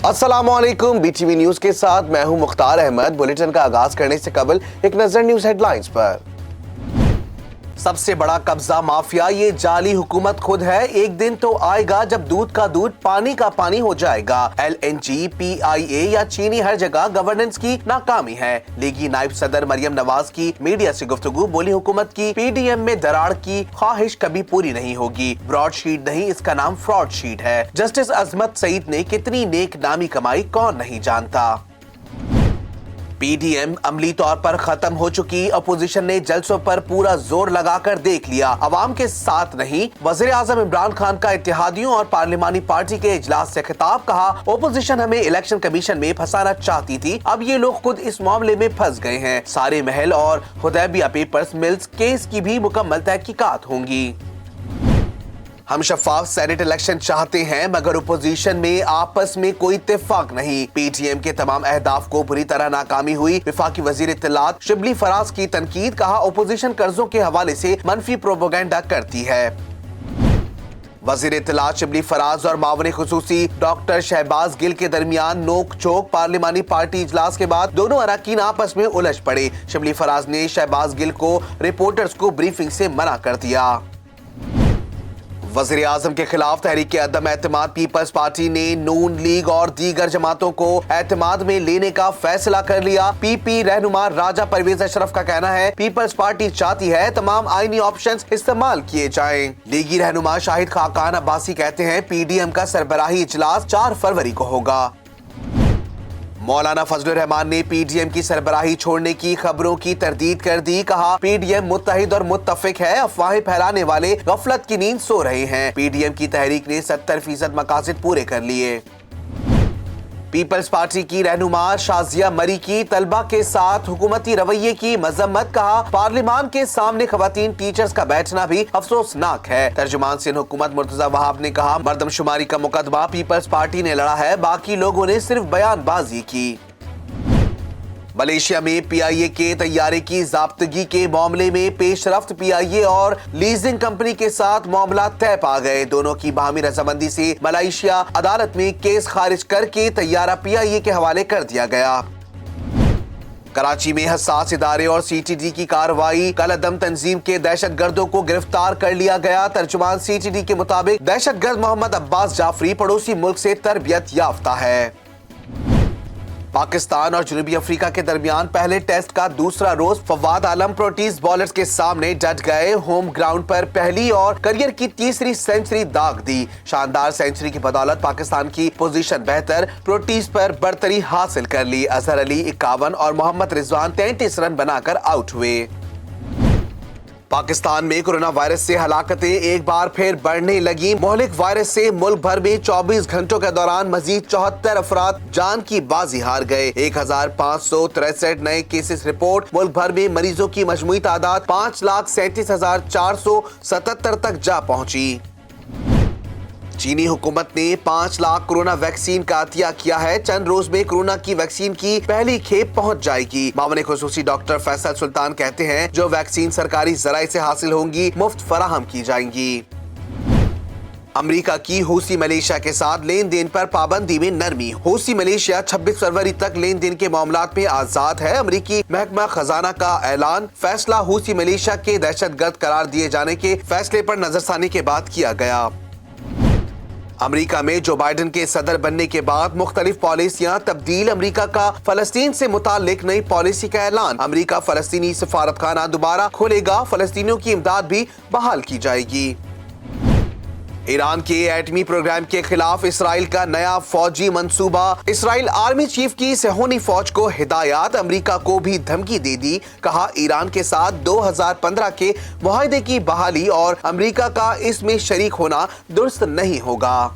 अस्सलाम वालेकुम। BTV news के साथ मैं हूं मुख्तार अहमद। बुलेटिन का आगाज करने से कबल एक नजर न्यूज हेडलाइंस पर। सबसे बड़ा कब्जा माफिया ये जाली हुकूमत खुद है। एक दिन तो आएगा जब दूध का दूध पानी का पानी हो जाएगा। LNG, PIA या चीनी हर जगह गवर्नेंस की नाकामी है। लीगी नायब सदर मरियम नवाज की मीडिया से गुफ्तगू, बोली हुकूमत की PDM में दरार की ख्वाहिश कभी पूरी नहीं होगी। ब्रॉड शीट नहीं, इसका नाम फ्रॉड शीट है। जस्टिस अजमत सईद ने कितनी नेक नामी कमाई कौन नहीं जानता। PDM अमली तौर पर खत्म हो चुकी। अपोजिशन ने जलसों पर पूरा जोर लगाकर देख लिया, अवाम के साथ नहीं। वजीर आजम इमरान खान का इत्तेहादियों और पार्लिमानी पार्टी के इजलास से खिताब, कहा ओपोजिशन हमें इलेक्शन कमीशन में फंसाना चाहती थी, अब ये लोग खुद इस मामले में फंस गए हैं। सारे महल और हुदैबिया पेपर्स मिल्स केस की भी मुकम्मल तहकीकात होंगी। हम शफाफ सेनेट इलेक्शन चाहते हैं, मगर ओपोजिशन में आपस में कोई इत्तेफाक नहीं। PTM के तमाम अहदाफ को बुरी तरह नाकामी हुई। वफाकी वजीर इत्तलात शिबली फराज की तनकीद, कहा ओपोजिशन कर्जों के हवाले से मनफी प्रोपेगेंडा करती है। वजीर इत्तलात शिबली फराज और मावने खुसूसी डॉक्टर शहबाज गिल के दरमियान नोक झोंक। पार्लिमानी पार्टी इजलास के बाद दोनों अरकान आपस में उलझ पड़े। शिबली फराज ने शहबाज गिल को रिपोर्टर्स को ब्रीफिंग से मना कर दिया। वज़ीर आज़म के खिलाफ तहरीक अदम एतमाद पीपल्स पार्टी ने नून लीग और दीगर जमातों को एतमाद में लेने का फैसला कर लिया। PP रहनुमा राजा परवेज अशरफ का कहना है पीपल्स पार्टी चाहती है तमाम आईनी ऑप्शंस इस्तेमाल किए जाएं। लीगी रहनुमा शाहिद खाकान अब्बासी कहते हैं PDM का सरबराही इजलास 4 फरवरी को होगा। मौलाना फजलुर रहमान ने PDM की सरबराही छोड़ने की खबरों की तरदीद कर दी, कहा PDM मुत्तहिद और मुत्तफिक है, अफवाहें फैलाने वाले गफलत की नींद सो रहे हैं। PDM की तहरीक ने 70% मकासद पूरे कर लिए। पीपल्स पार्टी की रहनुमा शाजिया मरी की तलबा के साथ हुकूमती रवैये की मजम्मत, कहा पार्लिमान के सामने खवातीन टीचर्स का बैठना भी अफसोसनाक है। तर्जुमान सिंध हुकूमत मुर्तजा वहाब ने कहा मर्दमशुमारी का मुकदमा पीपल्स पार्टी ने लड़ा है, बाकी लोगों ने सिर्फ बयानबाजी की। मलेशिया में PIA के तैयारे की ज़ाब्तगी के मामले में पेशरफ्त। PIA और लीजिंग कंपनी के साथ मामला तय पा गए। दोनों की बाहमी रजामंदी से मलेशिया अदालत में केस खारिज करके तैयारा PIA के हवाले कर दिया गया। कराची में हसास इदारे और CTD की कार्रवाई, कल-अदम तंजीम के दहशतगर्दों को गिरफ्तार कर लिया गया। तर्जुमान CTD के मुताबिक दहशतगर्द मोहम्मद अब्बास जाफरी पड़ोसी मुल्क से तरबियत याफ्ता है। पाकिस्तान और जनूबी अफ्रीका के दरमियान पहले टेस्ट का दूसरा रोज फवाद आलम प्रोटीज बॉलर्स के सामने डट गए। होम ग्राउंड पर पहली और करियर की तीसरी सेंचुरी दाग दी। शानदार सेंचुरी की बदौलत पाकिस्तान की पोजीशन बेहतर, प्रोटीज पर बढ़तरी हासिल कर ली। अजहर अली 51 और मोहम्मद रिजवान 33 रन बनाकर आउट हुए। पाकिस्तान में कोरोना वायरस से हलाकतें एक बार फिर बढ़ने लगी। मोहलिक वायरस से मुल्क भर में 24 घंटों के दौरान मजीद 74 अफराद जान की बाजी हार गए। 1563 नए केसेस रिपोर्ट। मुल्क भर में मरीजों की मजमूई तादाद 5,37,477 तक जा पहुंची। चीनी हुकूमत ने 5 लाख कोरोना वैक्सीन का अतिया किया है। चंद रोज में कोरोना की वैक्सीन की पहली खेप पहुंच जाएगी। मामले खुसूसी डॉक्टर फैसल सुल्तान कहते हैं जो वैक्सीन सरकारी जराये से हासिल होंगी मुफ्त फराहम की जाएंगी। अमेरिका की हूसी मलेशिया के साथ लेन देन पर पाबंदी में नरमी। हूसी मलेशिया 26 फरवरी तक लेन देन के मामलात में आजाद है। अमेरिकी महकमा खजाना का ऐलान, फैसला हूसी मलेशिया के दहशतगर्द करार दिए जाने के फैसले पर नजरसानी के बाद किया गया। अमेरिका में जो बाइडेन के सदर बनने के बाद मुख्तलिफ पॉलिसियां तब्दील। अमेरिका का फलस्तीन से मुतालिक नई पॉलिसी का ऐलान। अमेरिका फलस्तीनी सफारतखाना दोबारा खोलेगा, फलस्तीनियों की इमदाद भी बहाल की जाएगी। ईरान के एटमी प्रोग्राम के खिलाफ इसराइल का नया फौजी मंसूबा। इसराइल आर्मी चीफ की सेहोनी फौज को हिदायत। अमेरिका को भी धमकी दे दी, कहा ईरान के साथ 2015 के मुआहदे की बहाली और अमेरिका का इसमें शरीक होना दुरुस्त नहीं होगा।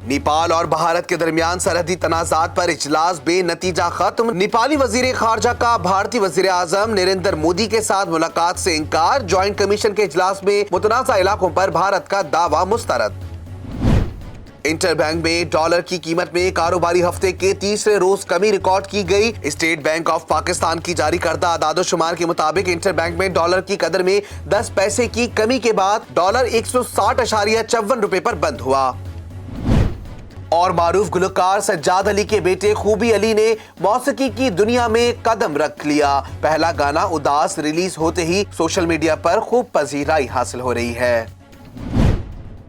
नेपाल और भारत के दरमियान सरहदी तनाजात पर इजलास बेनतीजा खत्म। नेपाली वजीर खारजा का भारतीय वजीर आजम नरेंद्र मोदी के साथ मुलाकात से इंकार। ज्वाइंट कमीशन के इजलास में मुतनाज़ा इलाकों पर भारत का दावा मुस्तरद। इंटरबैंक में डॉलर की कीमत में कारोबारी हफ्ते के तीसरे रोज कमी रिकॉर्ड की गई। स्टेट बैंक ऑफ पाकिस्तान की जारी करदा आदादोशुमार के मुताबिक इंटरबैंक में डॉलर की कदर में 10 पैसे की कमी के बाद डॉलर 160.54 रुपए पर बंद हुआ। اور معروف گلوکار سجاد علی کے بیٹے خوبی علی نے موسیقی کی دنیا میں قدم رکھ لیا۔ پہلا گانا اداس ریلیز ہوتے ہی سوشل میڈیا پر خوب پذیرائی حاصل ہو رہی ہے۔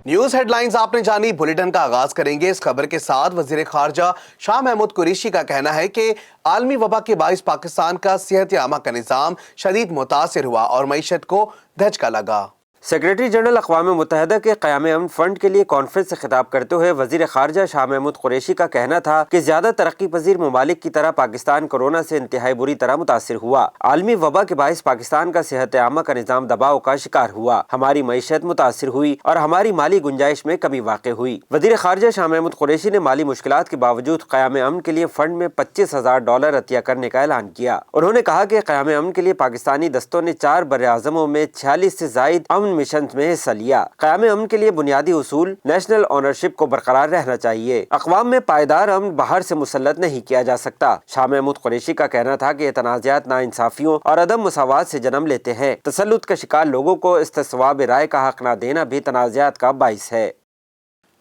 نیوز ہیڈ لائنز آپ نے جانی، بلیٹن کا آغاز کریں گے اس خبر کے ساتھ۔ وزیر خارجہ شاہ محمود قریشی کا کہنا ہے کہ عالمی وبا کے باعث پاکستان کا صحت عامہ کا نظام شدید متاثر ہوا اور معیشت کو دھچکا لگا۔ سیکریٹری جنرل اقوام متحدہ کے قیام امن فنڈ کے لیے کانفرنس سے خطاب کرتے ہوئے وزیر خارجہ شاہ محمود قریشی کا کہنا تھا کہ زیادہ ترقی پذیر ممالک کی طرح پاکستان کورونا سے انتہائی بری طرح متاثر ہوا۔ عالمی وبا کے باعث پاکستان کا صحت عامہ کا نظام دباؤ کا شکار ہوا، ہماری معیشت متاثر ہوئی اور ہماری مالی گنجائش میں کمی واقع ہوئی۔ وزیر خارجہ شاہ محمود قریشی نے مالی مشکلات کے باوجود قیام امن کے لیے فنڈ میں $25,000 عطیہ کرنے کا اعلان کیا۔ انہوں نے کہا کہ قیام امن کے لیے پاکستانی دستوں نے 4 براعظموں میں 46 سے زائد امن مشنز میں حصہ لیا۔ قیام امن کے لیے بنیادی اصول نیشنل اونرشپ کو برقرار رہنا چاہیے۔ اقوام میں پائیدار امن باہر سے مسلط نہیں کیا جا سکتا۔ شاہ محمود قریشی کا کہنا تھا کہ یہ تنازعات ناانصافیوں اور عدم مساوات سے جنم لیتے ہیں۔ تسلط کا شکار لوگوں کو استصواب رائے کا حق نہ دینا بھی تنازعات کا باعث ہے۔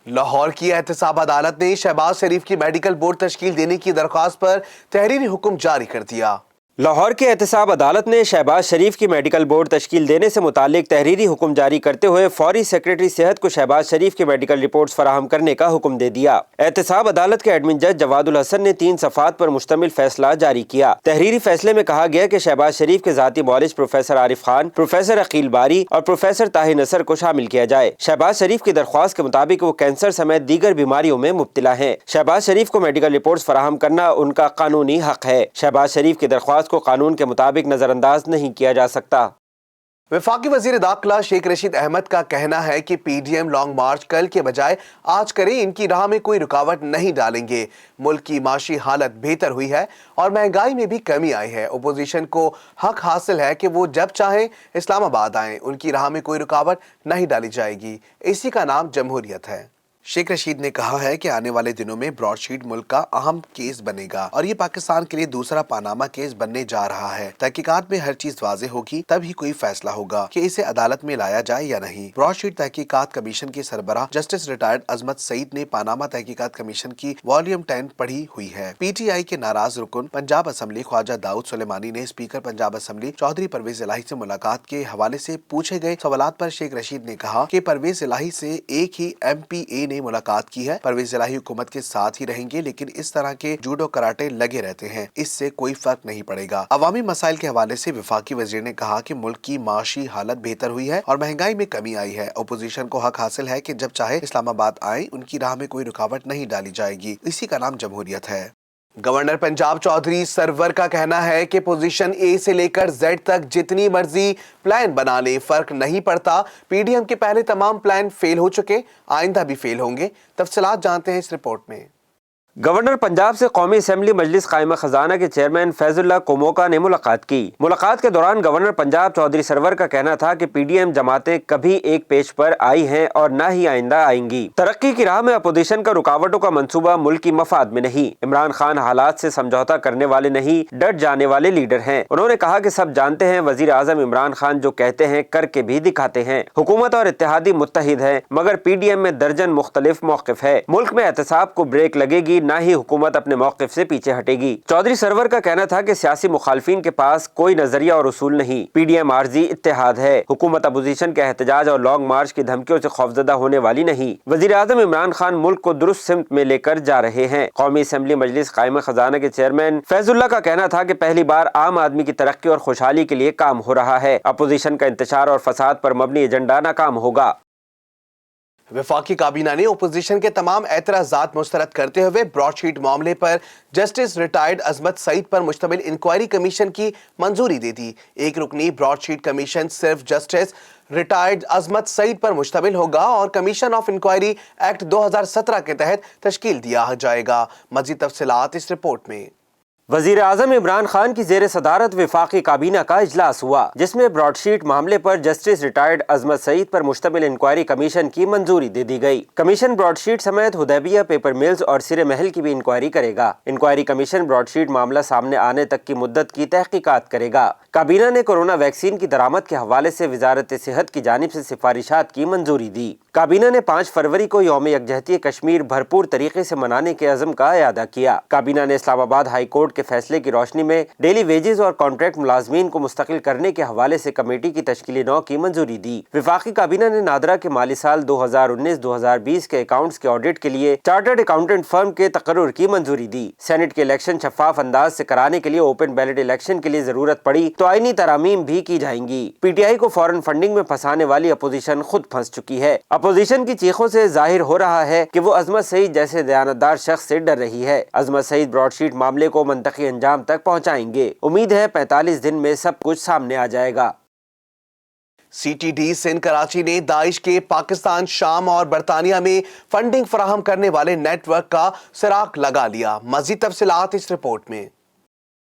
لاہور کی احتساب عدالت نے شہباز شریف کی میڈیکل بورڈ تشکیل دینے کی درخواست پر تحریری حکم جاری کر دیا۔ لاہور کی احتساب عدالت نے شہباز شریف کی میڈیکل بورڈ تشکیل دینے سے متعلق تحریری حکم جاری کرتے ہوئے فوری سیکریٹری صحت کو شہباز شریف کی میڈیکل رپورٹس فراہم کرنے کا حکم دے دیا۔ احتساب عدالت کے ایڈمن جج جواد الحسن نے 3 صفحات پر مشتمل فیصلہ جاری کیا۔ تحریری فیصلے میں کہا گیا کہ شہباز شریف کے ذاتی معالج پروفیسر عارف خان، پروفیسر عقیل باری اور پروفیسر طاہر نصر کو شامل کیا جائے۔ شہباز شریف کی درخواست کے مطابق وہ کینسر سمیت دیگر بیماریوں میں مبتلا ہیں۔ شہباز شریف کو میڈیکل رپورٹس فراہم کرنا ان کا قانونی حق ہے۔ شہباز شریف کی درخواست کو قانون کے مطابق نظر انداز نہیں کیا جا سکتا۔ وفاقی وزیر داخلہ شیخ رشید احمد کا کہنا ہے کہ P D M long march کل کے بجائے آج کریں، ان کی راہ میں کوئی رکاوٹ نہیں ڈالیں گے۔ ملک کی معاشی حالت بہتر ہوئی ہے اور مہنگائی میں بھی کمی آئی ہے۔ اپوزیشن کو حق حاصل ہے کہ وہ جب چاہیں اسلام آباد آئیں، ان کی راہ میں کوئی رکاوٹ نہیں ڈالی جائے گی۔ اسی کا نام جمہوریت ہے۔ شیخ رشید نے کہا ہے کہ آنے والے دنوں میں براڈ شیٹ ملک کا اہم کیس بنے گا اور یہ پاکستان کے لیے دوسرا پاناما کیس بننے جا رہا ہے۔ تحقیقات میں ہر چیز واضح ہوگی، تب ہی کوئی فیصلہ ہوگا کہ اسے عدالت میں لایا جائے یا نہیں۔ براڈ شیٹ تحقیقات کمیشن کے سربراہ جسٹس ریٹائرڈ عظمت سعید نے پاناما تحقیقات کمیشن کی والیوم 10 پڑھی ہوئی ہے۔ پی ٹی آئی کے ناراض رکن پنجاب اسمبلی خواجہ داؤد سلیمانی نے اسپیکر پنجاب اسمبلی چودھری پرویز الہی سے ملاقات کے حوالے سے پوچھے گئے سوالات پر شیخ رشید نے کہا کہ پرویز الہی سے ایک ہی ایم پی اے نے ملاقات کی ہے۔ پرویز الہی حکومت کے ساتھ ہی رہیں گے، لیکن اس طرح کے جوڈو کراٹے لگے رہتے ہیں، اس سے کوئی فرق نہیں پڑے گا۔ عوامی مسائل کے حوالے سے وفاقی وزیر نے کہا کہ ملک کی معاشی حالت بہتر ہوئی ہے اور مہنگائی میں کمی آئی ہے۔ اپوزیشن کو حق حاصل ہے کہ جب چاہے اسلام آباد آئیں، ان کی راہ میں کوئی رکاوٹ نہیں ڈالی جائے گی۔ اسی کا نام جمہوریت ہے۔ گورنر پنجاب چودھری سرور کا کہنا ہے کہ پوزیشن اے سے لے کر زیڈ تک جتنی مرضی پلان بنا لے، فرق نہیں پڑتا۔ پی ڈی ایم کے پہلے تمام پلان فیل ہو چکے، آئندہ بھی فیل ہوں گے۔ تفصیلات جانتے ہیں اس رپورٹ میں۔ گورنر پنجاب سے قومی اسمبلی مجلس قائمہ خزانہ کے چیئرمین فیض اللہ کوموکا نے ملاقات کی۔ ملاقات کے دوران گورنر پنجاب چودھری سرور کا کہنا تھا کہ پی ڈی ایم جماعتیں کبھی ایک پیج پر آئی ہیں اور نہ ہی آئندہ آئیں گی۔ ترقی کی راہ میں اپوزیشن کا رکاوٹوں کا منصوبہ ملکی مفاد میں نہیں۔ عمران خان حالات سے سمجھوتا کرنے والے نہیں، ڈٹ جانے والے لیڈر ہیں۔ انہوں نے کہا کہ سب جانتے ہیں وزیر اعظم عمران خان جو کہتے ہیں کر کے بھی دکھاتے ہیں۔ حکومت اور اتحادی متحد ہیں، مگر پی ڈی ایم میں درجن مختلف موقف ہے۔ ملک میں احتساب کو بریک لگے گی، نہ ہی حکومت اپنے موقف سے پیچھے ہٹے گی۔ چودھری سرور کا کہنا تھا کہ سیاسی مخالفین کے پاس کوئی نظریہ اور اصول نہیں، پی ڈی ایم عارضی اتحاد ہے۔ حکومت اپوزیشن کے احتجاج اور لانگ مارچ کی دھمکیوں سے خوفزدہ ہونے والی نہیں۔ وزیر اعظم عمران خان ملک کو درست سمت میں لے کر جا رہے ہیں۔ قومی اسمبلی مجلس قائمہ خزانہ کے چیئرمین فیض اللہ کا کہنا تھا کہ پہلی بار عام آدمی کی ترقی اور خوشحالی کے لیے کام ہو رہا ہے۔ اپوزیشن کا انتشار اور فساد پر مبنی ایجنڈا ناکام ہوگا۔ وفاقی کابینہ نے اپوزیشن کے تمام اعتراضات مسترد کرتے ہوئے براڈ شیٹ معاملے پر جسٹس ریٹائرڈ عظمت سعید پر مشتمل انکوائری کمیشن کی منظوری دے دی۔ ایک رکنی براڈ شیٹ کمیشن صرف جسٹس ریٹائرڈ عظمت سعید پر مشتمل ہوگا اور کمیشن آف انکوائری ایکٹ 2017 کے تحت تشکیل دیا جائے گا۔ مزید تفصیلات اس رپورٹ میں۔ وزیر اعظم عمران خان کی زیر صدارت وفاقی کابینہ کا اجلاس ہوا، جس میں براڈ شیٹ معاملے پر جسٹس ریٹائرڈ عظمت سعید پر مشتمل انکوائری کمیشن کی منظوری دے دی گئی۔ کمیشن براڈ شیٹ سمیت حدیبیہ پیپر ملز اور سرے محل کی بھی انکوائری کرے گا۔ انکوائری کمیشن براڈ شیٹ معاملہ سامنے آنے تک کی مدت کی تحقیقات کرے گا۔ کابینہ نے کورونا ویکسین کی درآمد کے حوالے سے وزارت صحت کی جانب سے سفارشات کی منظوری دی۔ کابینہ نے 5 فروری کو یوم یکجہتی کشمیر بھرپور طریقے سے منانے کے عزم کا اعادہ کیا۔ کابینہ نے اسلام آباد ہائی کورٹ کے فیصلے کی روشنی میں ڈیلی ویجز اور کانٹریکٹ ملازمین کو مستقل کرنے کے حوالے سے کمیٹی کی تشکیل نو کی منظوری دی۔ وفاقی کابینہ نے نادرا کے مالی سال 2019-2020 کے اکاؤنٹس کے آڈٹ کے لیے چارٹرڈ اکاؤنٹنٹ فرم کے تقرر کی منظوری دی۔ سینٹ کے الیکشن شفاف انداز سے کرانے کے لیے اوپن بیلٹ الیکشن کے لیے ضرورت پڑی تو آئینی ترامیم بھی کی جائیں گی۔ پی ٹی آئی کو فورن فنڈنگ میں پھنسانے والی اپوزیشن خود پھنس چکی ہے۔ اپوزیشن کی چیخوں سے ظاہر ہو رہا ہے کہ وہ عظمت سعید جیسے دیانتدار شخص سے ڈر رہی ہے۔ عظمت سعید براڈ شیٹ معاملے کو منطقی انجام تک پہنچائیں گے۔ امید ہے 45 دن میں سب کچھ سامنے آ جائے گا۔ C T D Sindh Karachi نے داعش کے پاکستان، شام اور برطانیہ میں فنڈنگ فراہم کرنے والے نیٹ ورک کا سراغ لگا لیا۔ مزید تفصیلات اس رپورٹ میں۔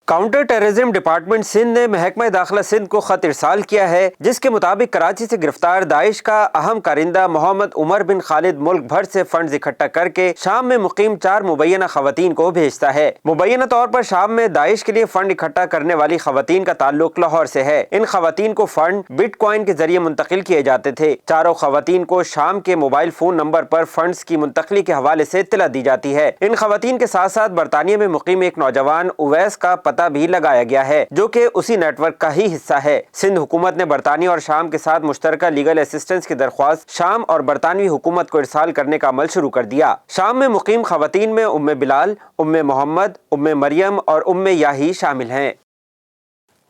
کاؤنٹر ٹیررزم ڈپارٹمنٹ سندھ نے محکمہ داخلہ سندھ کو خط ارسال کیا ہے، جس کے مطابق کراچی سے گرفتار داعش کا اہم کارندہ محمد عمر بن خالد ملک بھر سے فنڈز اکٹھا کر کے شام میں مقیم 4 مبینہ خواتین کو بھیجتا ہے۔ مبینہ طور پر شام میں داعش کے لیے فنڈ اکٹھا کرنے والی خواتین کا تعلق لاہور سے ہے۔ ان خواتین کو فنڈ بٹ کوائن کے ذریعے منتقل کیے جاتے تھے۔ چاروں خواتین کو شام کے موبائل فون نمبر پر فنڈز کی منتقلی کے حوالے سے اطلاع دی جاتی ہے۔ ان خواتین کے ساتھ ساتھ برطانیہ میں مقیم ایک نوجوان اویس کا پتہ بھی لگایا گیا ہے، جو کہ اسی نیٹ ورک کا ہی حصہ ہے۔ سندھ حکومت نے برطانیہ اور شام کے ساتھ مشترکہ لیگل اسسٹنس کی درخواست شام اور برطانوی حکومت کو ارسال کرنے کا عمل شروع کر دیا۔ شام میں مقیم خواتین میں ام بلال، ام محمد، ام مریم اور ام یاہی شامل ہیں۔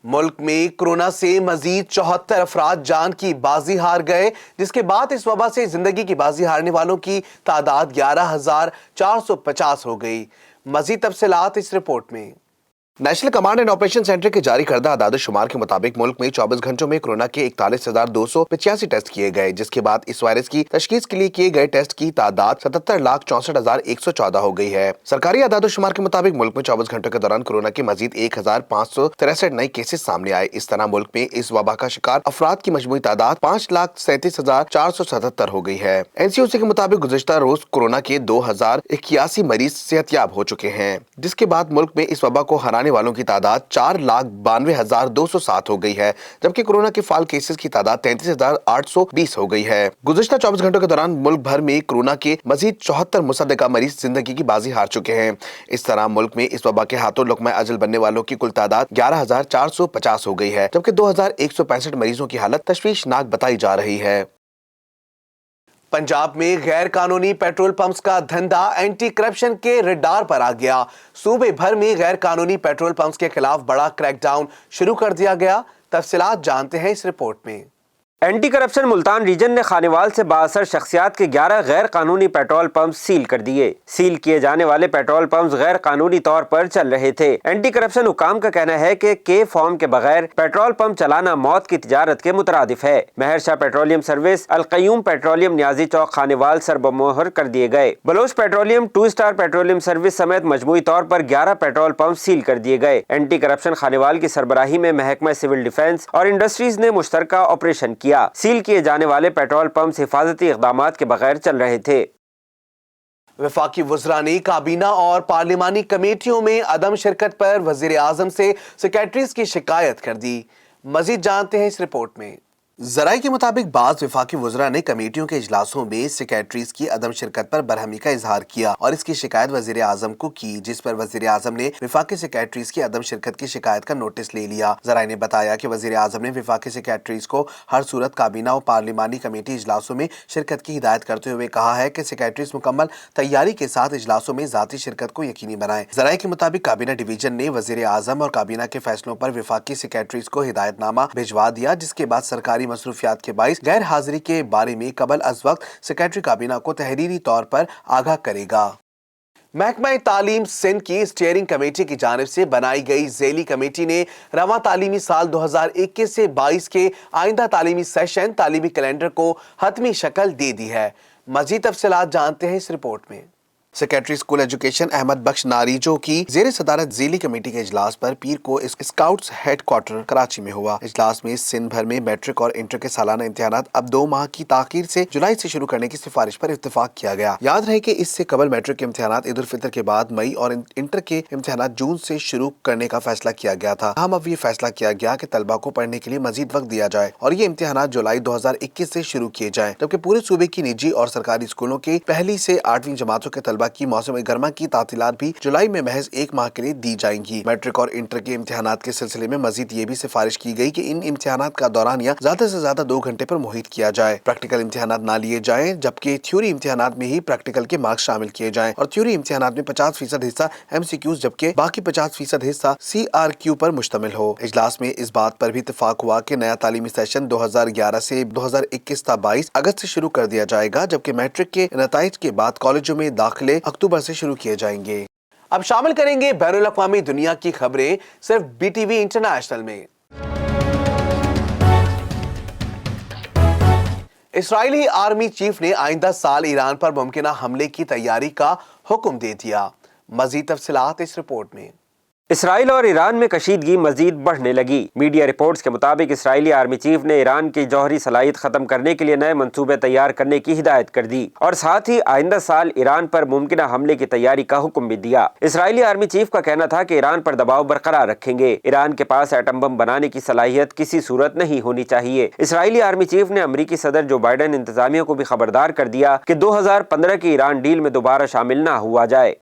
ملک میں کورونا سے مزید 74 افراد جان کی بازی ہار گئے، جس کے بعد اس وبا سے زندگی کی بازی ہارنے والوں کی تعداد 11,450 ہو گئی۔ مزید تفصیلات اس رپورٹ میں۔ National command and operation centre کے جاری کردہ اعداد و شمار کے مطابق ملک میں 24 گھنٹوں میں کورونا کے 41,285 ٹیسٹ کیے گئے، جس کے بعد اس وائرس کی تشخیص کے لیے کیے گئے ٹیسٹ کی تعداد 77,64,114 ہو گئی ہے۔ سرکاری اعداد و شمار کے مطابق ملک میں 24 گھنٹوں کے دوران کورونا کے مزید 1,563 نئے کیسز سامنے آئے۔ اس طرح ملک میں اس وبا کا شکار افراد کی مجموعی تعداد 5,37,477 ہو گئی ہے۔ این سی او سی کے مطابق گزشتہ روز کورونا کے 2,081 مریض صحت یاب ہو چکے ہیں، جس کے بعد ملک میں اس وبا کو ہرانے والوں کی تعداد 4,92,207 ہو گئی ہے، جبکہ کورونا کے فعال کیسز کی تعداد 33,820 ہو گئی ہے۔ گزشتہ 24 گھنٹوں کے دوران ملک بھر میں کورونا کے مزید 74 مصدقہ مریض زندگی کی بازی ہار چکے ہیں۔ اس طرح ملک میں اس وبا کے ہاتھوں لقمہ اجل بننے والوں کی کل تعداد 11,450 ہو گئی ہے، جبکہ 2,165 مریضوں کی حالت تشویشناک بتائی جا رہی ہے۔ پنجاب میں غیر قانونی پیٹرول پمپس کا دھندا اینٹی کرپشن کے ریڈار پر آ گیا۔ صوبے بھر میں غیر قانونی پیٹرول پمپس کے خلاف بڑا کریک ڈاؤن شروع کر دیا گیا۔ تفصیلات جانتے ہیں اس رپورٹ میں۔ اینٹی کرپشن ملتان ریجن نے خانیوال سے بااثر شخصیات کے 11 غیر قانونی پیٹرول پمپس سیل کر دیے۔ سیل کیے جانے والے پیٹرول پمپس غیر قانونی طور پر چل رہے تھے۔ اینٹی کرپشن حکام کا کہنا ہے کہ کے فارم کے بغیر پیٹرول پمپ چلانا موت کی تجارت کے مترادف ہے۔ مہر شاہ پیٹرولیم سروس، القیوم پیٹرولیم، نیازی چوک، خانیوال سر بمہر کر دیے گئے۔ Baloch petroleum, 2 star petroleum service سمیت مجموعی طور پر 11 پیٹرول پمپ سیل کر دیے گئے۔ اینٹی کرپشن خانیوال کی سربراہی میں محکمہ سول ڈیفنس اور انڈسٹریز نے مشترکہ آپریشن کیا۔ سیل کیے جانے والے پیٹرول پمپس حفاظتی اقدامات کے بغیر چل رہے تھے۔ وفاقی وزراء نے کابینہ اور پارلیمانی کمیٹیوں میں عدم شرکت پر وزیر اعظم سے سیکریٹریز کی شکایت کر دی۔ مزید جانتے ہیں اس رپورٹ میں۔ ذرائع کے مطابق بعض وفاقی وزراء نے کمیٹیوں کے اجلاسوں میں سیکریٹریز کی عدم شرکت پر برہمی کا اظہار کیا اور اس کی شکایت وزیر اعظم کو کی، جس پر وزیر اعظم نے وفاقی سیکریٹریز کی عدم شرکت کی شکایت کا نوٹس لے لیا۔ ذرائع نے بتایا کہ وزیر اعظم نے وفاقی سیکریٹریز کو ہر صورت کابینہ اور پارلیمانی کمیٹی اجلاسوں میں شرکت کی ہدایت کرتے ہوئے کہا ہے کہ سیکریٹریز مکمل تیاری کے ساتھ اجلاسوں میں ذاتی شرکت کو یقینی بنائیں۔ ذرائع کے مطابق کابینہ ڈویژن نے وزیر اعظم اور کابینہ کے فیصلوں پر وفاقی سیکریٹریز کو ہدایت نامہ بھجوا دیا، جس کے بعد سرکاری مصروفیات کے باعث غیر حاضری کے بارے میں قبل از وقت سیکریٹری کابینہ کو تحریری طور پر آگاہ کرے گا۔ محکمہ تعلیم سندھ کی اسٹیئرنگ کمیٹی کی جانب سے بنائی گئی ذیلی کمیٹی نے رواں تعلیمی سال 2021 سے 22 کے آئندہ تعلیمی سیشن تعلیمی کیلنڈر کو حتمی شکل دے دی ہے۔ مزید تفصیلات جانتے ہیں اس رپورٹ میں۔ सेक्रेटरी स्कूल एजुकेशन अहमद बख्श नारीजो की जेर सदारत ज़ीली कमेटी के इजलास पर पीर को स्काउट्स हेड क्वार्टर कराची में हुआ। इजलास में सिंध भर में मैट्रिक और इंटर के सालाना इम्तिहानात अब 2 माह की ताखीर से जुलाई से शुरू करने की सिफारिश पर इत्तेफाक किया गया। याद रहे कि इससे कबल मैट्रिक के इम्तिहानात ईद उल फितर के बाद मई और इंटर के इम्तिहानात जून से शुरू करने का फैसला किया गया था। अब ये फैसला किया गया कि तलबा को पढ़ने के लिए मजीद वक्त दिया जाए और ये इम्तिहानात जुलाई 2021 से शुरू किए जाएं, जबकि पूरे सूबे की निजी और सरकारी स्कूलों के पहली से 8वीं जमातों के तलबा की मौसम गर्मा की तातीलात भी जुलाई में महज 1 माह के लिए दी जाएंगी। मैट्रिक और इंटर के इम्तिहानात के सिलसिले में मजीद ये भी सिफारिश की गई कि इन इम्तिहानात का दौरानिया ज्यादा से ज्यादा 2 घंटे पर मुहित किया जाए। प्रैक्टिकल इम्तिहानात ना लिए जाएं, जबकि थ्योरी इम्तिहानात में ही प्रैक्टिकल के मार्क्स शामिल किए जाएं और थ्योरी इम्तिहानात में 50% हिस्सा MCQs जबकि बाकी 50% हिस्सा CRQ पर मुश्तमिल हो। इजलास में इस बात पर भी इत्तेफाक हुआ कि नया तालीमी सेशन 2011 से 2021 था 22 अगस्त से शुरू कर दिया जाएगा, जबकि मैट्रिक के नताइज के बाद कॉलेजों में दाखिले अक्टूबर से शुरू किए जाएंगे। अब शामिल करेंगे बैनुल अक़वामी दुनिया की खबरें सिर्फ BTV इंटरनेशनल में। इस्राएली आर्मी चीफ ने आइंदा साल ईरान पर मुमकिन हमले की तैयारी का हुक्म दे दिया। मजीद तफसीलात इस रिपोर्ट में। इसराइल और ईरान में कशीदगी मजीद बढ़ने लगी। मीडिया रिपोर्ट्स के मुताबिक इसराइली आर्मी चीफ ने ईरान की जौहरी सलाहियत खत्म करने के लिए नए मंसूबे तैयार करने की हिदायत कर दी और साथ ही आइंदा साल ईरान पर मुमकिन हमले की तैयारी का हुक्म भी दिया। इसराइली आर्मी चीफ का कहना था कि ईरान पर दबाव बरकरार रखेंगे। ईरान के पास एटम बम बनाने की सलाहियत किसी सूरत नहीं होनी चाहिए। इसराइली आर्मी चीफ ने अमरीकी सदर जो बाइडेन इंतजामिया को भी खबरदार कर दिया कि 2015 की ईरान डील में दोबारा शामिल न हुआ जाए।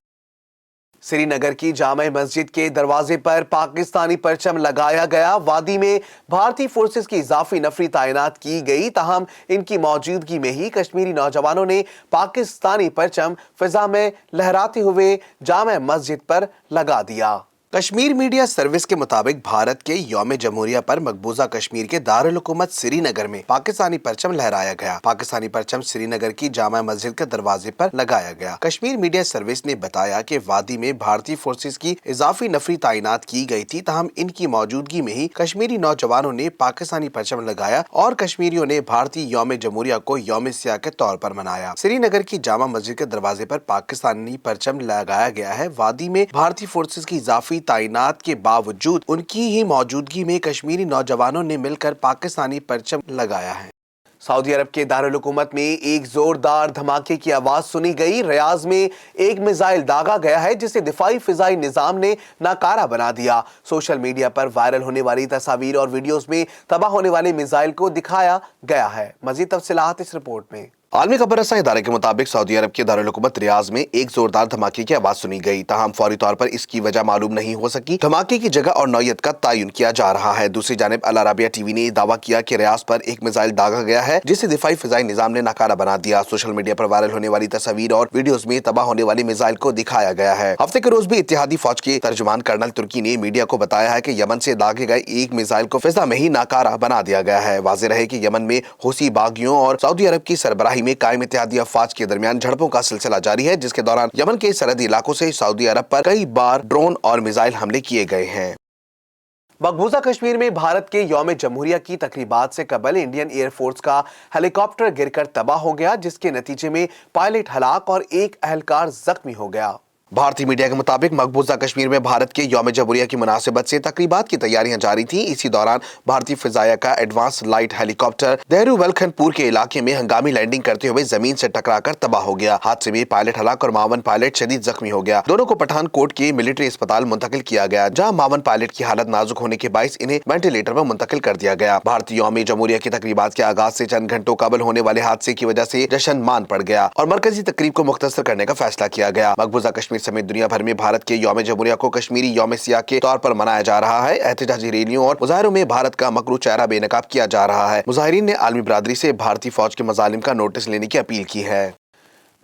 श्रीनगर की जामा मस्जिद के दरवाजे पर पाकिस्तानी परचम लगाया गया। वादी में भारतीय फोर्सेस की इजाफी नफरी तैनात की गई, ताहम इनकी मौजूदगी में ही कश्मीरी नौजवानों ने पाकिस्तानी परचम फिजा में लहराते हुए जामा मस्जिद पर लगा दिया। कश्मीर मीडिया सर्विस के मुताबिक भारत के यौम जमहूरिया पर मकबूजा कश्मीर के दारुल हुकूमत श्रीनगर में पाकिस्तानी परचम लहराया गया। पाकिस्तानी परचम श्रीनगर की जामा मस्जिद के दरवाजे पर लगाया गया। कश्मीर मीडिया सर्विस ने बताया कि वादी में भारतीय फोर्सेस की इजाफी नफरी तैनात की गई थी, ताहम इनकी मौजूदगी में ही कश्मीरी नौजवानों ने पाकिस्तानी परचम लगाया और कश्मीरियों ने भारतीय यौम जमहूरिया को यौम सियाह के तौर पर मनाया। श्रीनगर की जामा मस्जिद के दरवाजे पर पाकिस्तानी परचम लगाया गया है। वादी में भारतीय फोर्सेस की इजाफी तैनात के बावजूद उनकी ही मौजूदगी में कश्मीरी नौजवानों ने मिलकर पाकिस्तानी परचम लगाया है। सऊदी अरब के दारुल हुकूमत में एक जोरदार धमाके की आवाज सुनी गई। रियाज में एक मिसाइल दागा गया है जिसे दिफाई फिजाई निजाम ने नाकारा बना दिया। सोशल मीडिया पर वायरल होने वाली तस्वीर और वीडियोस में तबाह होने वाले मिसाइल को दिखाया गया है। मजीद तफसीलात इस रिपोर्ट में। आलमी खबर रसा इदारे के मुताबिक सऊदी अरब के दारुल हुकूमत रियाज में एक जोरदार धमाके की आवाज सुनी गई, ताहम फौरी तौर पर इसकी वजह मालूम नहीं हो सकी। धमाके की जगह और नौयत का तयन किया जा रहा है। दूसरी जानिब अल अरबिया टीवी ने दावा किया कि रियाज पर एक मिसाइल दागा गया है जिसे दिफाई फिजाई निजाम ने नाकारा बना दिया। सोशल मीडिया पर वायरल होने वाली तस्वीर और वीडियोज में तबाह होने वाली मिसाइल को दिखाया गया है। हफ्ते के रोज भी इत्तेहादी फौज के तर्जुमान कर्नल तुर्की ने मीडिया को बताया है कि यमन से दागे गए एक मिसाइल को फिजा में ही नाकारा बना दिया गया है। वाज़ेह रहे कि यमन में हूसी बागियों और सऊदी अरब की सरबराही में कायम इत्तेहादी अफवाज के दरमियान झड़पों का सिलसिला जारी है, जिसके दौरान यमन के सरहदी इलाकों से सऊदी अरब पर कई बार ड्रोन और मिसाइल हमले किए गए हैं। मकबूजा कश्मीर में भारत के यौम जमहूरिया की तकरीबात से कबल इंडियन एयरफोर्स का हेलीकॉप्टर गिरकर तबाह हो गया, जिसके नतीजे में पायलट हलाक और एक एहलकार जख्मी हो गया। भारतीय मीडिया के मुताबिक मकबूजा कश्मीर में भारत के यौम जमहूरिया की मुनासिबत से तकरीबात की तैयारियां जारी थी। इसी दौरान भारतीय फिजाया का एडवांस लाइट हेलीकॉप्टर देहरू वलखनपुर के इलाके में हंगामी लैंडिंग करते हुए जमीन से टकराकर तबाह हो गया। हादसे में पायलट हलाक और मावन पायलट शदीद जख्मी हो गया। दोनों को पठानकोट के मिलिट्री अस्पताल मुंतकिल किया गया, जहाँ मावन पायलट की हालत नाजुक होने के बायस इन्हें वेंटिलेटर पर मुंतकिल कर दिया गया। भारतीय यौम जमहूरिया की तकरीबात के आगाज से चंद घंटों कबल होने वाले हादसे की वजह से जश्न मान पड़ गया और मरकजी तकरीब को मुख्तसर करने का फैसला किया गया। मकबूजा कश्मीर समेत दुनिया भर में भारत के यौम जमहूरिया को कश्मीरी यौम सियाह के तौर पर मनाया जा रहा है। एहतजाजी रैलियों और मुजाहरों में भारत का मकरू चेहरा बेनकाब किया जा रहा है। मुजाहिरीन ने आलमी बरादरी से भारतीय फौज के मजालिम का नोटिस लेने की अपील की है।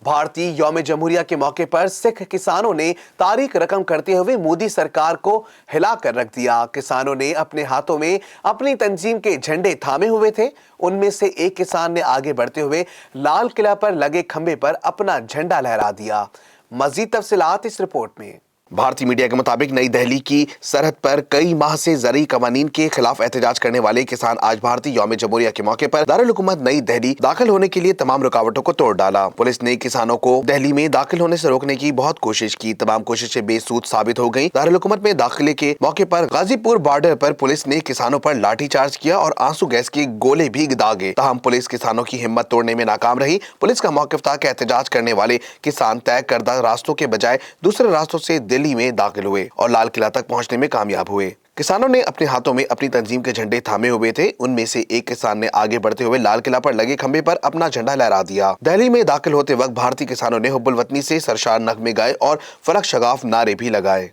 भारतीय यौम जमहूरिया के मौके पर सिख किसानों ने तारीख रकम करते हुए मोदी सरकार को हिला कर रख दिया। किसानों ने अपने हाथों में अपनी तंजीम के झंडे थामे हुए थे। उनमें से एक किसान ने आगे बढ़ते हुए लाल किला पर लगे खंबे पर अपना झंडा लहरा दिया। मजीद तफसीलात इस रिपोर्ट में। भारतीय मीडिया के मुताबिक नई दिल्ली की सरहद पर कई माह से ज़रई कवानीन के खिलाफ एहतजाज करने वाले किसान आज भारतीय यौम जमहूरिया के मौके पर दारुल हुकूमत नई दिल्ली दाखिल होने के लिए तमाम रुकावटों को तोड़ डाला। पुलिस ने किसानों को दिल्ली में दाखिल होने से रोकने की बहुत कोशिश की। तमाम कोशिशें बेसूद साबित हो गयी। दारुल हुकूमत में दाखिले के मौके पर गाजीपुर बॉर्डर पर पुलिस ने किसानों पर लाठीचार्ज किया और आंसू गैस के गोले भी दागे। ताहम पुलिस किसानों की हिम्मत तोड़ने में नाकाम रही। पुलिस का मौक़िफ़ था कि एहतजाज करने वाले किसान तय करदा रास्तों के बजाय दूसरे रास्तों से दिल्ली में दाखिल हुए और लाल किला तक पहुंचने में कामयाब हुए। किसानों ने अपने हाथों में अपनी तंजीम के झंडे थामे हुए थे। उनमें से एक किसान ने आगे बढ़ते हुए लाल किला पर लगे खंबे पर अपना झंडा लहरा दिया। दिल्ली में दाखिल होते वक्त भारतीय किसानों ने हुब्बुल वतनी से सरशार नगमे गाए और फलक शगाफ नारे भी लगाए।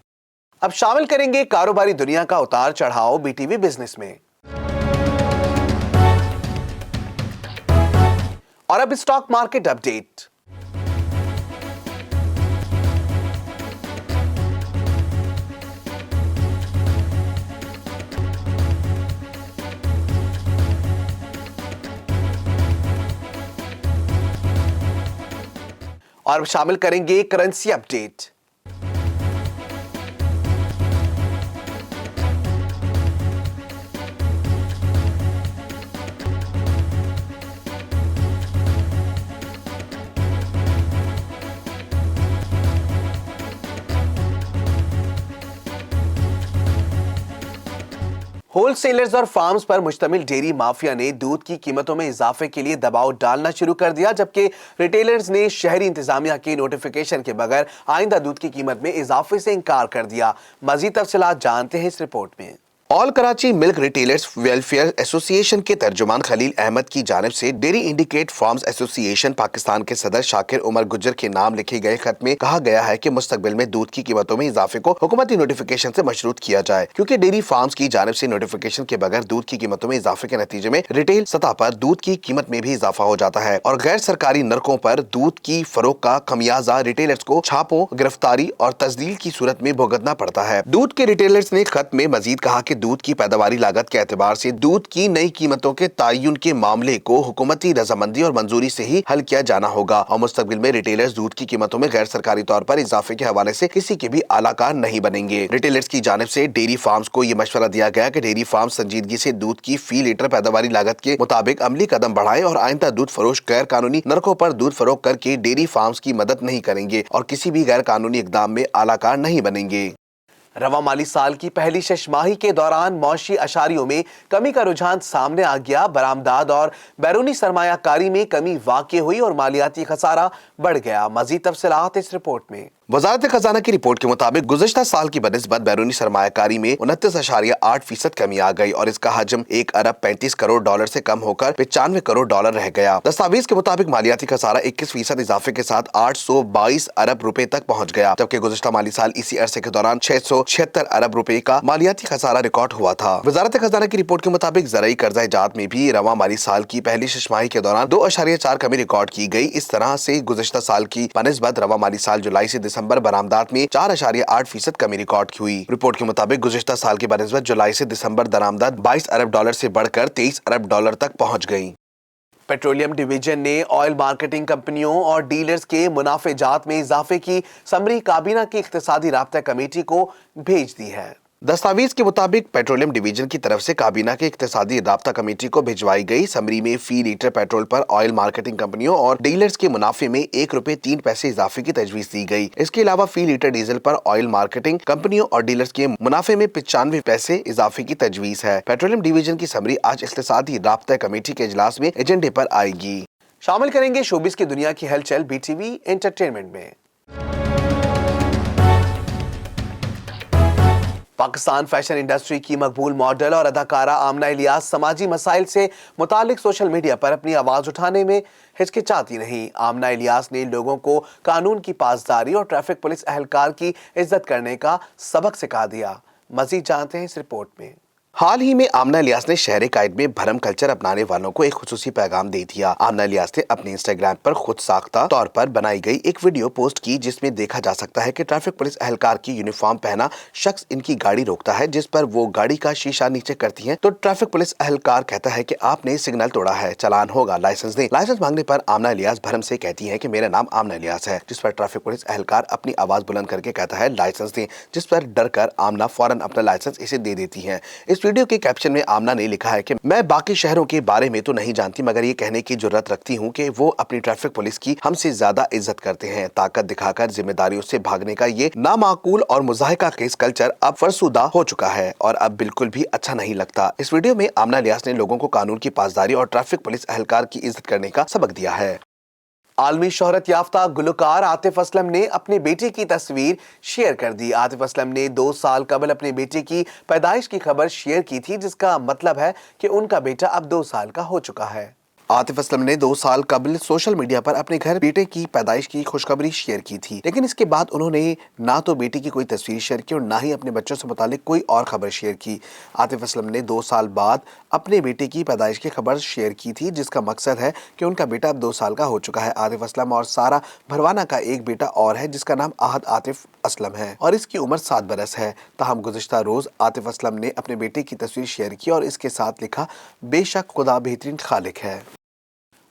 अब शामिल करेंगे कारोबारी दुनिया का उतार चढ़ाव बीटीवी बिजनेस में। और अब स्टॉक मार्केट अपडेट। और शामिल करेंगे करेंसी अपडेट। होलसेलर्स और फार्म्स पर मुश्तमिल डेयरी माफिया ने दूध की कीमतों में इजाफे के लिए दबाव डालना शुरू कर दिया, जबकि रिटेलर्स ने शहरी इंतजामिया के नोटिफिकेशन के बगैर आइंदा दूध की कीमत में इजाफे से इनकार कर दिया। मजीद तफसीलात जानते हैं इस रिपोर्ट में। All Karachi milk retailers welfare association के तर्जुमान खलील अहमद की जानिब से dairy indicate farms association Pakistan के सदर शाकिर उमर गुज्जर के नाम लिखे गए खत में कहा गया है कि मुस्तकबिल में दूध की कीमतों में इजाफे को हुकूमती नोटिफिकेशन से मशरूत किया जाए, क्योंकि डेयरी फार्म्स की जानिब से नोटिफिकेशन के बगैर दूध की कीमतों में इजाफे के नतीजे में रिटेल सतह पर दूध की कीमत में भी इजाफा हो जाता है और गैर सरकारी नरकों पर दूध की फरोख का खमियाजा रिटेलर्स को छापों, गिरफ्तारी और तस्दील की सूरत में भुगतना पड़ता है। दूध के रिटेलर्स ने खत में मजीद कहा कि दूध की पैदावारी लागत के एतबार से दूध की नई कीमतों के तायुन के मामले को हुकूमती रजामंदी और मंजूरी से ही हल किया जाना होगा और मुस्तकबिल में रिटेलर्स दूध की कीमतों में गैर सरकारी तौर पर इजाफे के हवाले से किसी के भी आलाकार नहीं बनेंगे। रिटेलर्स की जानिब से डेयरी फार्म्स को ये मशवरा दिया गया कि डेयरी फार्म संजीदगी से दूध की फी लीटर पैदावारी लागत के मुताबिक अमली कदम बढ़ाए और आइंदा दूध फरोश गैर कानूनी नरकों पर दूध फरोख करके डेयरी फार्म्स की मदद नहीं करेंगे और किसी भी गैर कानूनी इकदाम में आलाकार नहीं बनेंगे। रवा माली साल की पहली शशमाही के दौरान मौशी अशारियों में कमी का रुझान सामने आ गया। बरामदाद और बैरूनी सरमायाकारी में कमी वाक़ई हुई और मालियाती खसारा बढ़ गया। मजीद तफसीलात इस रिपोर्ट में। वजारत खजाना की रिपोर्ट के मुताबिक गुज़श्ता साल की बनिस्बत बैरूनी सरमायाकारी में 29.8% कमी आ गई और इसका हजम 1 अरब 35 करोड़ डॉलर से कम होकर 95 करोड़ डॉलर रह गया। दस्तावेज के मुताबिक मालियाती खसारा 21% इजाफे के साथ 822 अरब रुपए तक पहुंच गया, जबकि गुज़श्ता माली साल इसी अरसे के दौरान 676 अरब रुपए का मालियाती खसारा रिकॉर्ड हुआ था। वजारत खजाना की रिपोर्ट के मुताबिक ज़रई कर्जा जात में भी रवा माली साल की पहली शशमाही के दौरान 2.4 कमी रिकॉर्ड की गई। इस तरह से गुज़श्ता साल की बनिस्बत रवा माली साल जुलाई से दिसंबर बरामदात में 4.8% कमी रिकॉर्ड हुई। रिपोर्ट के मुताबिक गुज़श्ता साल की बनिस्बत जुलाई से दिसंबर दरामदात 22 अरब डॉलर से बढ़कर 23 अरब डॉलर तक पहुंच गई। पेट्रोलियम डिवीजन ने ऑयल मार्केटिंग कंपनियों और डीलर्स के मुनाफे जात में इजाफे की समरी काबीना की इख्तिसादी राब्ता कमेटी को भेज दी है। दस्तावेज के मुताबिक पेट्रोलियम डिवीजन की तरफ से काबीना के इख्तिसादी राब्ता कमेटी को भिजवाई गई समरी में फी लीटर पेट्रोल पर ऑयल मार्केटिंग कंपनियों और डीलर्स के मुनाफे में 1 रुपए 3 पैसे इजाफे की तजवीज दी गई। इसके अलावा फी लीटर डीजल पर ऑयल मार्केटिंग कंपनियों और डीलर्स के मुनाफे में 95 पैसे इजाफे की तजवीज है। पेट्रोलियम डिवीजन की समरी आज इख्तिसादी राब्ता कमेटी के इजलास में एजेंडे पर आएगी। शामिल करेंगे शोबिस की दुनिया की हलचल बीटीवी एंटरटेनमेंट में। पाकिस्तान फैशन इंडस्ट्री की मकबूल मॉडल और अदाकारा आमना इलियास समाजी मसाइल से मुतालिक सोशल मीडिया पर अपनी आवाज उठाने में हिचकिचाती नहीं। आमना इलियास ने लोगों को कानून की पासदारी और ट्रैफिक पुलिस अहलकार की इज्जत करने का सबक सिखा दिया। मजीद जानते हैं इस रिपोर्ट में। हाल ही में आमना इलियास ने शहर कायद में भरम कल्चर अपनाने वालों को एक खुसूसी पैगाम दे दिया। आमना इलियास ने अपने इंस्टाग्राम पर खुद साख्ता तौर पर बनाई गई एक वीडियो पोस्ट की, जिसमें देखा जा सकता है कि ट्रैफिक पुलिस एहलकार की यूनिफॉर्म पहना शख्स इनकी गाड़ी रोकता है, जिस पर वो गाड़ी का शीशा नीचे करती हैं। तो ट्रैफिक पुलिस एहलकार कहता है कि आपने सिग्नल तोड़ा है, चालान होगा, लाइसेंस दें। लाइसेंस मांगने पर आमना इलियास भरम से कहती है कि मेरा नाम आमना इलियास है, जिस पर ट्रैफिक पुलिस एहलकार अपनी आवाज बुलंद करके कहता है लाइसेंस दें, जिस पर डर कर आमना फौरन अपना लाइसेंस इसे दे देती है। इस वीडियो के कैप्शन में आमना ने लिखा है कि मैं बाकी शहरों के बारे में तो नहीं जानती, मगर ये कहने की जुर्रत रखती हूँ कि वो अपनी ट्रैफिक पुलिस की हमसे ज्यादा इज्जत करते हैं। ताकत दिखाकर जिम्मेदारियों से भागने का ये नामाकूल और मुजाहिका केस कल्चर अब फरसुदा हो चुका है और अब बिल्कुल भी अच्छा नहीं लगता। इस वीडियो में आमना इलियास ने लोगों को कानून की पासदारी और ट्रैफिक पुलिस एहलकार की इज्जत करने का सबक दिया है। आलमी शोहरत याफ्ता गुलकार आतिफ असलम ने अपने बेटे की तस्वीर शेयर कर दी। आतिफ असलम ने 2 साल कबल अपने बेटे की पैदाइश की खबर शेयर की थी, जिसका मतलब है कि उनका बेटा अब 2 साल का हो चुका है। आतिफ असलम ने 2 साल कबल सोशल मीडिया पर अपने घर बेटे की पैदाइश की खुशखबरी शेयर की थी, लेकिन इसके बाद उन्होंने ना तो बेटी की कोई तस्वीर शेयर की और ना ही अपने बच्चों से मुतालिक कोई और खबर शेयर की। आतिफ असलम ने 2 साल बाद अपने बेटे की पैदाइश की खबर शेयर की थी, जिसका मकसद है कि उनका बेटा अब 2 साल का हो चुका है। आतिफ असलम और सारा भरवाना का एक बेटा और है, जिसका नाम आहद आतिफ असलम है और इसकी उम्र 7 बरस है। ताहम गुज़िश्ता रोज आतिफ असलम ने अपने बेटे की तस्वीर शेयर की और इसके साथ लिखा, बेशक खुदा बेहतरीन खालिक है।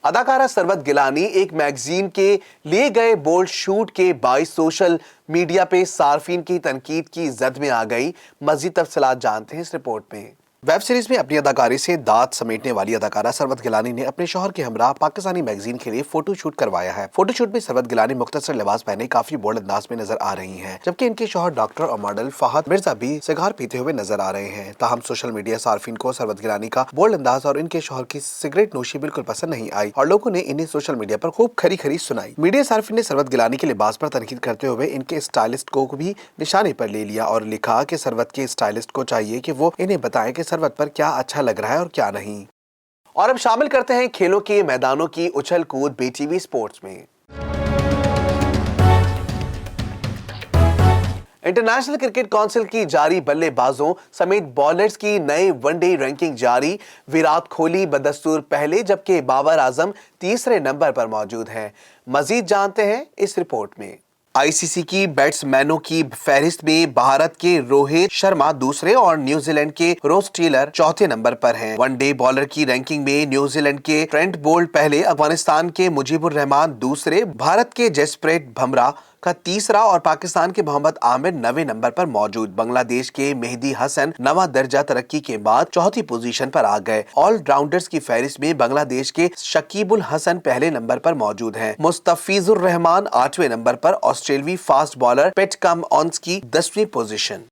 अदाकारा सरवत गिलानी एक मैगजीन के लिए गए बोल्ड शूट के बाइस सोशल मीडिया पे सार्फिन की तनकीद की जद में आ गई। मज़ीद तफसीलात जानते हैं इस रिपोर्ट में। वेब सीरीज में अपनी अदाकारी से दांत समेटने वाली अदाकारा सरवत गिलानी ने अपने शौहर के हमरा पाकिस्तानी मैगजीन के लिए फोटो शूट करवाया है। फोटो शूट में सरवत गिलानी मुख्तसर लिबास पहने काफी बोल्ड अंदाज में नजर आ रही हैं, जबकि इनके शौहर डॉक्टर और मॉडल फहद मिर्जा भी सिगार पीते हुए नजर आ रहे हैं। ताहम सोशल मीडिया सार्फिन को सरवत गिलानी का बोल्ड अंदाज और इनके शौहर की सिगरेट नोशी बिल्कुल पसंद नहीं आई और लोगों ने इन्हें सोशल मीडिया पर खूब खरी खरी सुनाई। मीडिया सार्फिन ने सरवत गिलानी के लिबास पर तनकीद करते हुए इनके स्टाइलिस्ट को भी निशाने पर ले लिया और लिखा कि सरवत के स्टाइलिस्ट को चाहिए कि वो इन्हें बताएं कि सरवत पर क्या अच्छा लग रहा है और क्या नहीं। और अब शामिल करते हैं खेलों के मैदानों की उछल कूद बीटीवी स्पोर्ट्स में। इंटरनेशनल क्रिकेट काउंसिल की जारी बल्लेबाजों समेत बॉलर्स की नए वनडे रैंकिंग जारी। विराट कोहली बदस्तूर पहले, जबकि बाबर आजम तीसरे नंबर पर मौजूद हैं। मजीद जानते हैं इस रिपोर्ट में। आईसीसी की बैट्समैनों की फहरिस्त में भारत के रोहित शर्मा दूसरे और न्यूजीलैंड के रोस टेलर चौथे नंबर पर हैं। वनडे बॉलर की रैंकिंग में न्यूजीलैंड के ट्रेंट बोल्ट पहले, अफगानिस्तान के मुजीबुर रहमान दूसरे, भारत के जसप्रीत बुमराह का तीसरा और पाकिस्तान के मोहम्मद आमिर 9वें नंबर पर मौजूद। बांग्लादेश के मेहदी हसन 9वां दर्जा तरक्की के बाद चौथी पोजीशन पर आ गए। ऑलराउंडर्स की फहरिस्त में बांग्लादेश के शकीबुल हसन पहले नंबर पर मौजूद हैं। मुस्तफिजुर रहमान 8वें नंबर पर, ऑस्ट्रेलियाई फास्ट बॉलर पेट कम ऑन्स की 10वीं पोजीशन।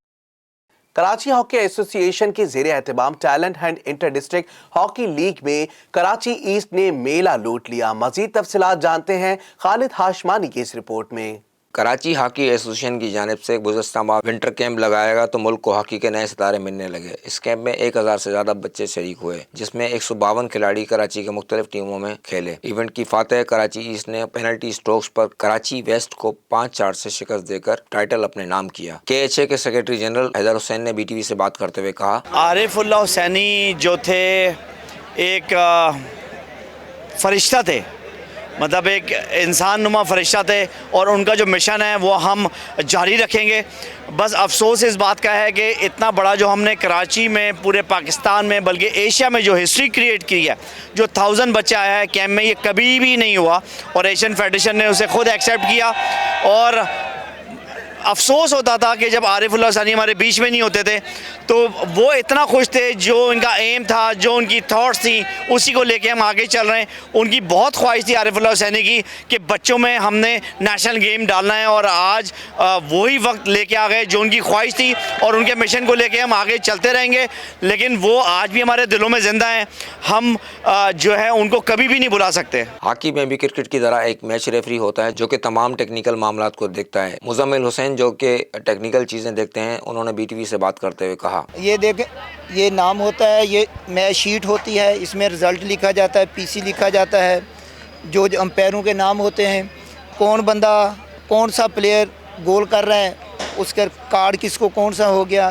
कराची हॉकी एसोसिएशन के ज़ेरे एहतमाम talent and inter district hockey league में कराची ईस्ट ने मेला लूट लिया। मजीद तफसीलात जानते हैं खालिद हाशमानी की इस रिपोर्ट में। कराची हॉकी एसोसिएशन की जानिब से गुज़श्ता माह विंटर कैंप लगाया गया तो मुल्क को हॉकी के नए सितारे मिलने लगे। इस कैंप में 1000 से ज़्यादा बच्चे शरीक हुए, जिसमें 152 खिलाड़ी कराची के मुख्तलिफ टीमों में खेले। इवेंट की फातेह कराची ईस्ट ने पेनल्टी स्ट्रोक्स पर कराची वेस्ट को 5-4 से शिकस्त देकर टाइटल अपने नाम किया। KHA के सेक्रेटरी जनरल हैदर हुसैन ने BTV से बात करते हुए कहा, आरिफुल्लाह हुसैनी जो थे एक फरिश्ता थे, मतलब एक इंसान नुमा फरिश्ता थे और उनका जो मिशन है वो हम जारी रखेंगे। बस अफसोस इस बात का है कि इतना बड़ा जो हमने कराची में, पूरे पाकिस्तान में, बल्कि एशिया में जो हिस्ट्री क्रिएट की है, जो 1000 बच्चा आया है कैंप में, ये कभी भी नहीं हुआ और एशियन फेडरेशन ने उसे खुद एक्सेप्ट किया। और अफसोस होता था कि जब आरिफुल्लाह हुसैनी हमारे बीच में नहीं होते थे तो वो इतना खुश थे, जो इनका एम था, जो उनकी थॉट्स थी, उसी को लेके हम आगे चल रहे हैं। उनकी बहुत ख्वाहिश थी आरिफुल्लाह हुसैनी की कि बच्चों में हमने नेशनल गेम डालना है और आज वही वक्त लेके आ गए जो उनकी ख्वाहिश थी और उनके मिशन को लेके हम आगे चलते रहेंगे। लेकिन वो आज भी हमारे दिलों में ज़िंदा हैं, हम जो है उनको कभी भी नहीं भुला सकते। हॉकी में भी क्रिकेट की तरह एक मैच रेफरी होता है जो कि तमाम टेक्निकल मामलात को देखता है। मुजम्मिल हुसैन जो कि टेक्निकल चीज़ें देखते हैं, उन्होंने BTV से बात करते हुए कहा, ये देखें, ये नाम होता है, ये मैच शीट होती है, इसमें रिज़ल्ट लिखा जाता है, PC लिखा जाता है, जो अंपायरों के नाम होते हैं, कौन बंदा, कौन सा प्लेयर गोल कर रहा है, उसका कार्ड किसको कौन सा हो गया,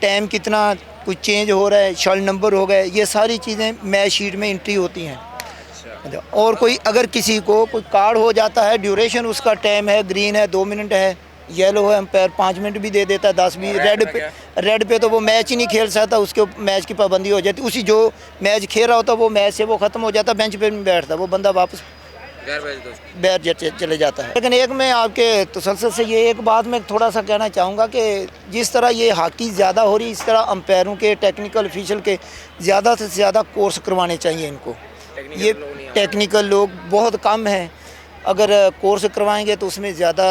टाइम कितना कुछ चेंज हो रहा है, शर्ट नंबर हो गए, ये सारी चीज़ें मैच शीट में एंट्री होती हैं। और कोई अगर किसी को कोई कार्ड हो जाता है, ड्यूरेशन उसका टाइम है, ग्रीन है 2 मिनट है, येलो है अंपायर 5 मिनट भी दे देता है, 10 भी, रेड पे तो वो मैच ही नहीं खेल सकता, उसके मैच की पाबंदी हो जाती। उसी जो मैच खेल रहा होता वो मैच से वो ख़त्म हो जाता, बेंच पे नहीं बैठता, वो बंदा वापस बैठ चले जाता है। लेकिन एक मैं आपके तसल्सल से ये एक बात मैं थोड़ा सा कहना चाहूँगा कि जिस तरह ये हॉकी ज़्यादा हो रही, इस तरह अंपायरों के, टेक्निकल ऑफिशियल के ज़्यादा से ज़्यादा कोर्स करवाने चाहिए इनको। ये टेक्निकल लोग बहुत कम हैं, अगर कोर्स करवाएंगे तो उसमें ज़्यादा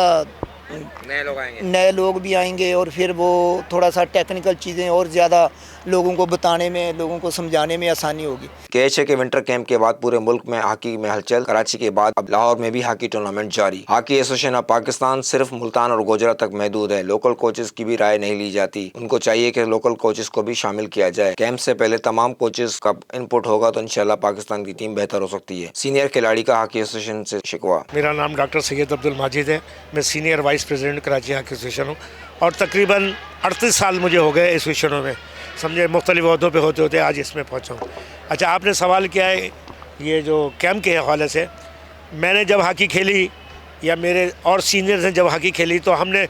नए लोग भी आएंगे और फिर वो थोड़ा सा टेक्निकल चीज़ें और ज़्यादा लोगों को बताने में, लोगों को समझाने में आसानी होगी। कैच है कि विंटर कैंप के बाद पूरे मुल्क में हॉकी में हलचल। कराची के बाद अब लाहौर में भी हॉकी टूर्नामेंट जारी। हॉकी एसोसिएशन ऑफ पाकिस्तान सिर्फ मुल्तान और गोजरा तक महदूद है। लोकल कोचेस की भी राय नहीं ली जाती। उनको चाहिए कि लोकल कोचेस को भी शामिल किया जाए। कैंप से पहले तमाम कोचेस का इनपुट होगा तो इंशाल्लाह पाकिस्तान की टीम बेहतर हो सकती है। सीनियर खिलाड़ी का हॉकी एसोसिएशन से शिकवा। मेरा नाम डॉक्टर सैयद अब्दुल माजिद है। मैं senior vice president Karachi hockey association हूँ और तकरीबन 38 साल मुझे हो गए एसोसिएशनों में, समझे, मुख्तलिफ अहदों पे होते होते आज इसमें पहुँचा हूँ। अच्छा, आपने सवाल किया है ये जो कैंप के हवाले से। मैंने जब हॉकी खेली या मेरे और सीनियर्स ने जब हॉकी खेली तो हमने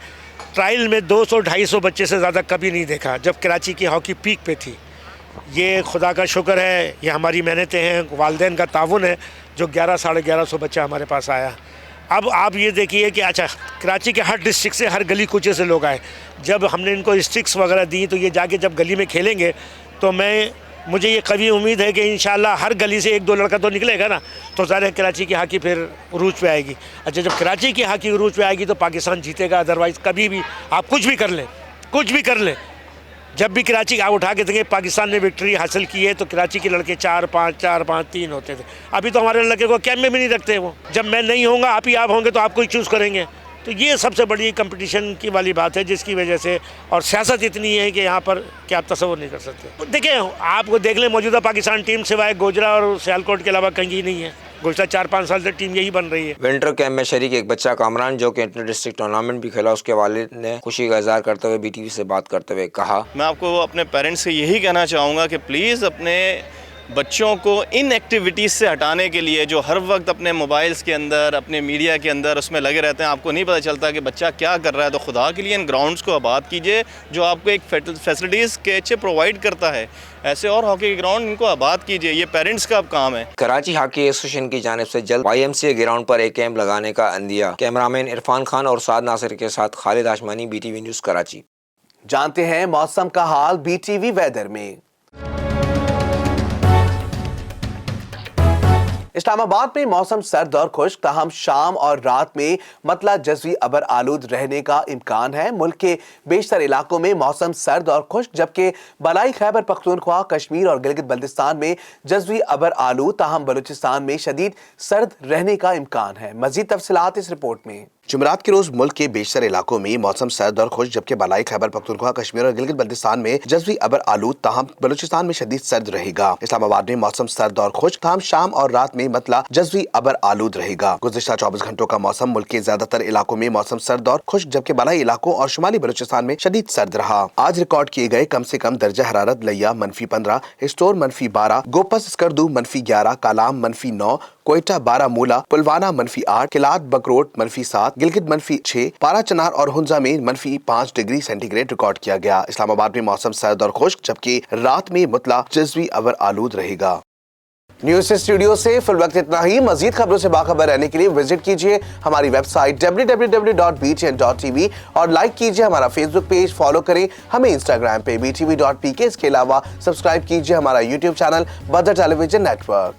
ट्रायल में 200-250 बच्चे से ज़्यादा कभी नहीं देखा जब कराची की हॉकी पीक पे थी। ये खुदा का शुक्र है, ये हमारी मेहनतें हैं, वालिदैन का ताउन है जो 1100-1150 बच्चा हमारे पास आया। अब आप ये देखिए कि अच्छा, कराची के हर डिस्ट्रिक्ट से, हर गली कूचे से लोग आए। जब हमने इनको स्टिक्स वगैरह दी तो ये जाके जब गली में खेलेंगे तो मुझे ये कभी उम्मीद है कि इंशाल्लाह हर गली से 1-2 लड़का तो निकलेगा ना, तो ज़ाहिर कराची की हॉकी फिर उरूज पे आएगी। अच्छा, जब कराची की हॉकी उरूज पे आएगी तो पाकिस्तान जीतेगा। अदरवाइज़ कभी भी आप कुछ भी कर लें, जब भी कराची आप उठा के देंगे पाकिस्तान ने विक्ट्री हासिल की है तो कराची के लड़के 4-5 होते थे। अभी तो हमारे लड़के को कैंप में भी नहीं रखते वो। जब मैं नहीं होऊंगा, आप होंगे तो आपको ही चूज़ करेंगे। तो ये सबसे बड़ी कंपटीशन की वाली बात है जिसकी वजह से, और सियासत इतनी है कि यहाँ पर कि आप तस्वर नहीं कर सकते। देखिए, आपको देख लें, मौजूदा पाकिस्तान टीम सिवाय गोजरा और सियालकोट के अलावा कहीं नहीं है। गुज़श्ता 4-5 साल से टीम यही बन रही है। विंटर कैंप में शरीक एक बच्चा कामरान जो कि इंटर डिस्ट्रिक्ट टूर्नामेंट भी खेला, उसके वालिद ने खुशी का इजहार करते हुए BTV से बात करते हुए कहा, मैं आपको अपने पेरेंट्स से यही कहना चाहूँगा कि प्लीज़ अपने बच्चों को इन एक्टिविटीज़ से हटाने के लिए, जो हर वक्त अपने मोबाइल्स के अंदर, अपने मीडिया के अंदर उसमें लगे रहते हैं, आपको नहीं पता चलता कि बच्चा क्या कर रहा है। तो खुदा के लिए इन ग्राउंड्स को आबाद कीजिए जो आपको एक फैसिलिटीज़ के अच्छे प्रोवाइड करता है। ऐसे और हॉकी के ग्राउंड इनको आबाद कीजिए, ये पेरेंट्स का अब काम है। कराची हॉकी एसोसिएशन की जानिब से जल्द YMCA ग्राउंड पर एक कैंप लगाने का अंदिया। कैमरामैन इरफान खान और साद नासिर के साथ खालिद आशमानी, BTV न्यूज़ कराची। जानते हैं मौसम का हाल BTV वेदर में। इस्लामाबाद में मौसम सर्द और खुश्क, ताहम शाम और रात में मतला जज़वी अबर आलूद रहने का इम्कान है। मुल्क के बेशतर इलाकों में मौसम सर्द और खुश्क, जबकि बलाई खैबर पख्तूनख्वा, कश्मीर और गिलगित बल्तिस्तान में जज़वी अबर आलूद, ताहम बलूचिस्तान में शदीद सर्द रहने का इम्कान है। मज़ीद तफसीलात इस रिपोर्ट में। जुमेरात के रोज मुल्क के बेशतर इलाकों में मौसम सर्द और खुश्क, जबकि बलाई खैबर पख्तूनख्वा, कश्मीर और गिलगित बल्तिस्तान में जज़वी अबर आलूद, ताहम बलूचिस्तान में शदीद सर्द रहेगा। इस्लामाबाद में मौसम सर्द और खुश्क, ताहम शाम और रात में मतला जज़वी अबर आलूद रहेगा। गुज़िश्ता 24 घंटों का मौसम मुल्क के ज्यादातर इलाकों में मौसम सर्द और खुश्क, जबकि बलाई इलाकों और शुमाली बलूचिस्तान में शदीद सर्द रहा। आज रिकॉर्ड किए गए कम से कम दर्जा हरारत लिया -15, स्टोर -12, गोपस स्कर्दू -11, कालाम -9, कोयटा बारामूला, पुलवाना -8, किलात बकरोट -7, गिलगित -6, पारा चनार और हुंजा में -5 डिग्री सेंटीग्रेड रिकॉर्ड किया गया। इस्लामाबाद में मौसम सर्द और खुश्क, जबकि रात में मुतला जज़वी अबर आलूद रहेगा। न्यूज़ स्टूडियो से फिल वक्त इतना ही। मजीद खबरों से बाखबर रहने के लिए विजिट कीजिए हमारी वेबसाइट www.btn.tv और लाइक कीजिए हमारा फेसबुक पेज, फॉलो करें हमें इंस्टाग्राम पे btv.pk। इसके अलावा सब्सक्राइब कीजिए हमारा यूट्यूब चैनल बदर टेलीविजन नेटवर्क।